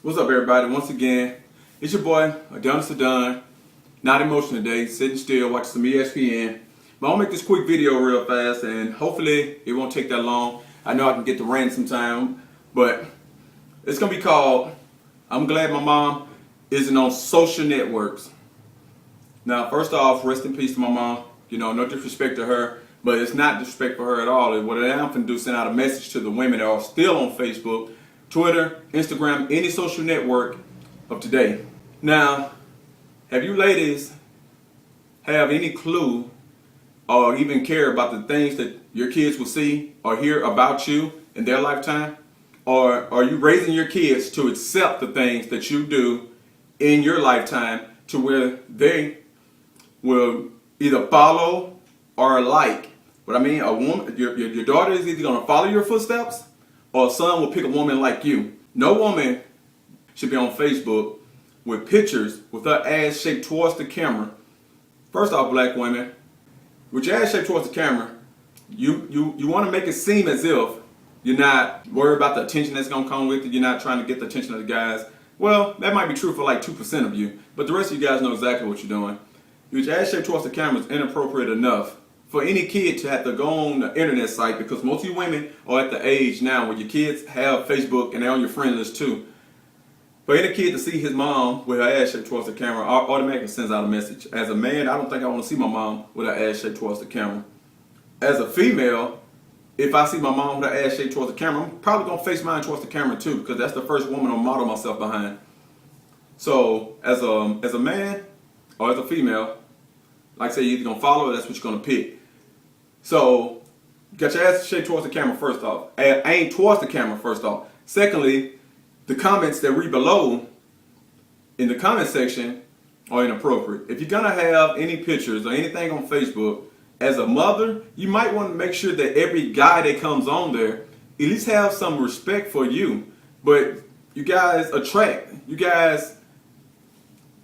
What's up, everybody? Once again, it's your boy, Adonis Adon. Not emotional today, sitting still, watching some ESPN. But I'll make this quick video real fast, and hopefully it won't take that long. I know I can get to rant sometime, but it's gonna be called "I'm Glad My Mom Isn't on Social Networks." Now, first off, rest in peace to my mom. You know, no disrespect to her, but it's not disrespect for her at all. What I am going to do is send out a message to the women that are still on Facebook, Twitter, Instagram, any social network of today. Now, have you ladies have any clue or even care about the things that your kids will see or hear about you in their lifetime? Or are you raising your kids to accept the things that you do in your lifetime to where they will either follow or like? But I mean, a woman, your daughter is either going to follow your footsteps, or a son will pick a woman like you. No woman should be on Facebook with pictures with her ass shaped towards the camera. First off, black women, with your ass shaped towards the camera, you want to make it seem as if you're not worried about the attention that's going to come with it. You're not trying to get the attention of the guys. Well, that might be true for like 2% of you, but the rest of you guys know exactly what you're doing. With your ass shaped towards the camera is inappropriate enough for any kid to have to go on the internet site, because most of you women are at the age now where your kids have Facebook and they're on your friend list too. For any kid to see his mom with her ass shaped towards the camera automatically sends out a message. As a man, I don't think I want to see my mom with her ass shaped towards the camera. As a female, if I see my mom with her ass shaped towards the camera, I'm probably going to face mine towards the camera too, because that's the first woman I'll model myself behind. So as a man or as a female, like I say, you're either going to follow or that's what you're going to pick. So, got your ass shaped towards the camera first off. Aim towards the camera first off. Secondly, the comments that read below in the comment section are inappropriate. If you're going to have any pictures or anything on Facebook, as a mother, you might want to make sure that every guy that comes on there at least have some respect for you. But you guys attract. You guys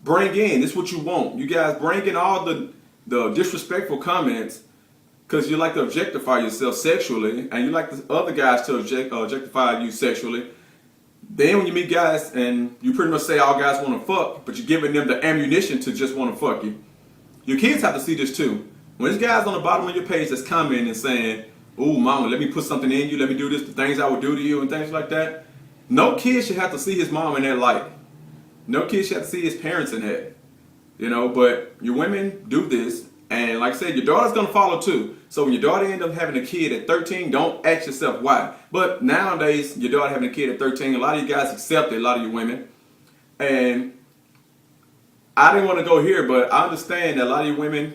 bring in. This is what you want. You guys bring in all the disrespectful comments because you like to objectify yourself sexually, and you like the other guys to objectify you sexually. Then when you meet guys and you pretty much say all guys want to fuck, but you're giving them the ammunition to just want to fuck you. Your kids have to see this too. When this guy's on the bottom of your page that's commenting and saying, "Ooh, mama, let me put something in you, let me do this, the things I would do to you," and things like that, no kid should have to see his mom in that light. No kid should have to see his parents in that. You know, but your women do this, and like I said, your daughter's gonna follow too. So when your daughter ends up having a kid at 13, don't ask yourself why. But nowadays, your daughter having a kid at 13, a lot of you guys accept it, a lot of you women. And I didn't want to go here, but I understand that a lot of you women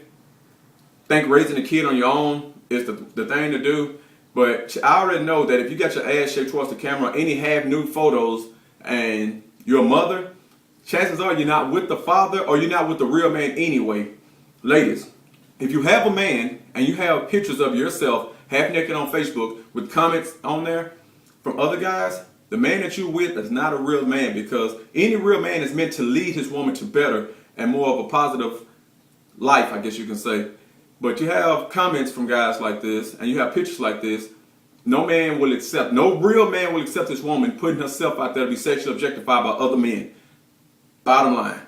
think raising a kid on your own is the thing to do. But I already know that if you got your ass shaped towards the camera, any half-nude photos, and you're a mother, chances are you're not with the father or you're not with the real man anyway. Ladies, if you have a man and you have pictures of yourself half naked on Facebook with comments on there from other guys, the man that you're with is not a real man, because any real man is meant to lead his woman to better and more of a positive life, I guess you can say. But you have comments from guys like this and you have pictures like this, no man will accept, no real man will accept this woman putting herself out there to be sexually objectified by other men. Bottom line,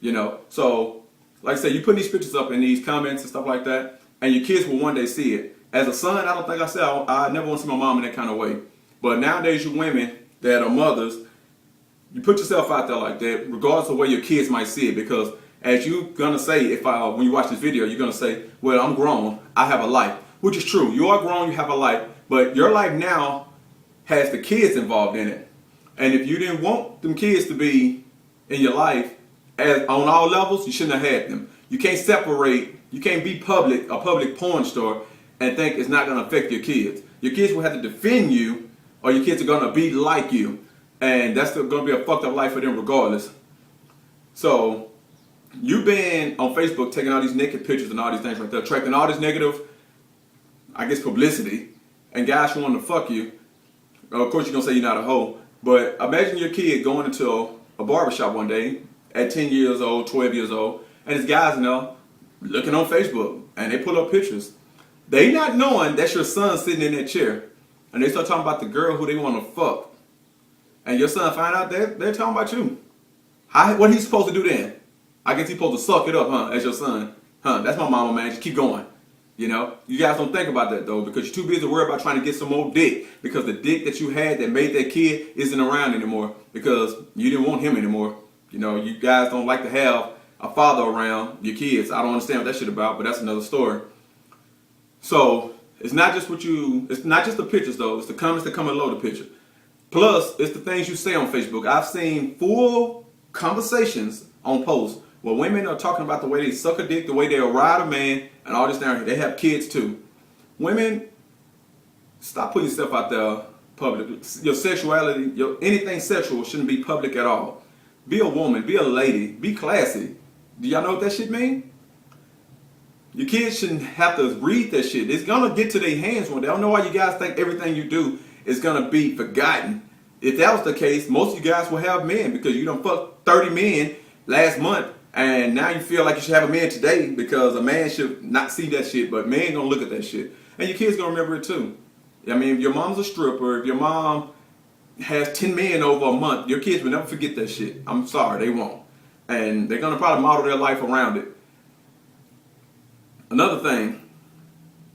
you know. So, like I said, you put these pictures up in these comments and stuff like that, and your kids will one day see it. As a son, I don't think I never want to see my mom in that kind of way. But nowadays, you women that are mothers, you put yourself out there like that, regardless of where your kids might see it. Because as you're gonna say, when you watch this video, you're gonna say, "Well, I'm grown, I have a life," which is true. You are grown, you have a life, but your life now has the kids involved in it. And if you didn't want them kids to be in your life on all levels, you shouldn't have had them. You can't separate, you can't be a public porn star and think it's not going to affect your kids. Your kids will have to defend you, or your kids are going to be like you, and that's going to be a fucked up life for them regardless. So you've been on Facebook taking all these naked pictures and all these things like that, attracting all this negative, I guess, publicity, and guys wanting to fuck you. Of course you're going to say you're not a hoe, but imagine your kid going into a barbershop one day at 10 years old, 12 years old, and this guy's now looking on Facebook, and they pull up pictures. They not knowing that's your son sitting in that chair, and they start talking about the girl who they want to fuck. and your son find out they're talking about you. What he's supposed to do then? I guess he's supposed to suck it up, huh, as your son. Huh, that's my mama, man. Just keep going. You know? You guys don't think about that, though, because you're too busy worried about trying to get some more dick. Because the dick that you had that made that kid isn't around anymore. Because you didn't want him anymore. You know, you guys don't like to have a father around your kids. I don't understand what that shit about, but that's another story. So, it's not just the pictures, though. It's the comments that come below the picture. Plus, it's the things you say on Facebook. I've seen full conversations on posts where women are talking about the way they suck a dick, the way they'll ride a man, and all this down here. They have kids too. Women, stop putting yourself out there public. Your sexuality, anything sexual shouldn't be public at all. Be a woman, be a lady, be classy. Do y'all know what that shit mean? Your kids shouldn't have to read that shit. It's gonna get to their hands one day. I don't know why you guys think everything you do is gonna be forgotten. If that was the case, most of you guys will have men because you done fucked 30 men last month, and now you feel like you should have a man today because a man should not see that shit, but men gonna look at that shit. And your kids gonna remember it too. I mean, if your mom's a stripper, if your mom has 10 men over a month, your kids will never forget that shit. I'm sorry, they won't. And they're gonna probably model their life around it. Another thing,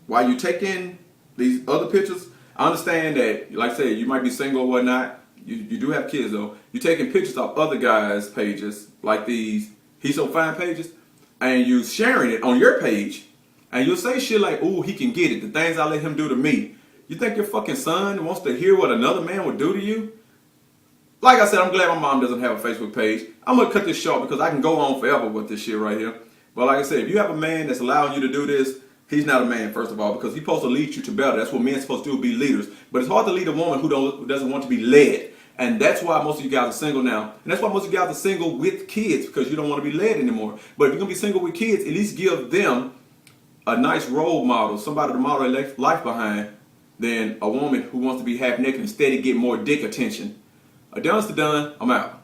while you take in these other pictures, I understand that, like I said, you might be single or whatnot. You do have kids though. You're taking pictures of other guys' pages, like these He's So Fine pages, and you sharing it on your page, and you'll say shit like, ooh, he can get it, the things I let him do to me. You think your fucking son wants to hear what another man would do to you? Like I said, I'm glad my mom doesn't have a Facebook page. I'm going to cut this short because I can go on forever with this shit right here. But like I said, if you have a man that's allowing you to do this, he's not a man, first of all, because he's supposed to lead you to better. That's what men are supposed to do, be leaders. But it's hard to lead a woman who doesn't want to be led. And that's why most of you guys are single now. And that's why most of you guys are single with kids, because you don't want to be led anymore. But if you're going to be single with kids, at least give them a nice role model, somebody to model their life behind, than a woman who wants to be half naked and steady get more dick attention. Done, I'm out.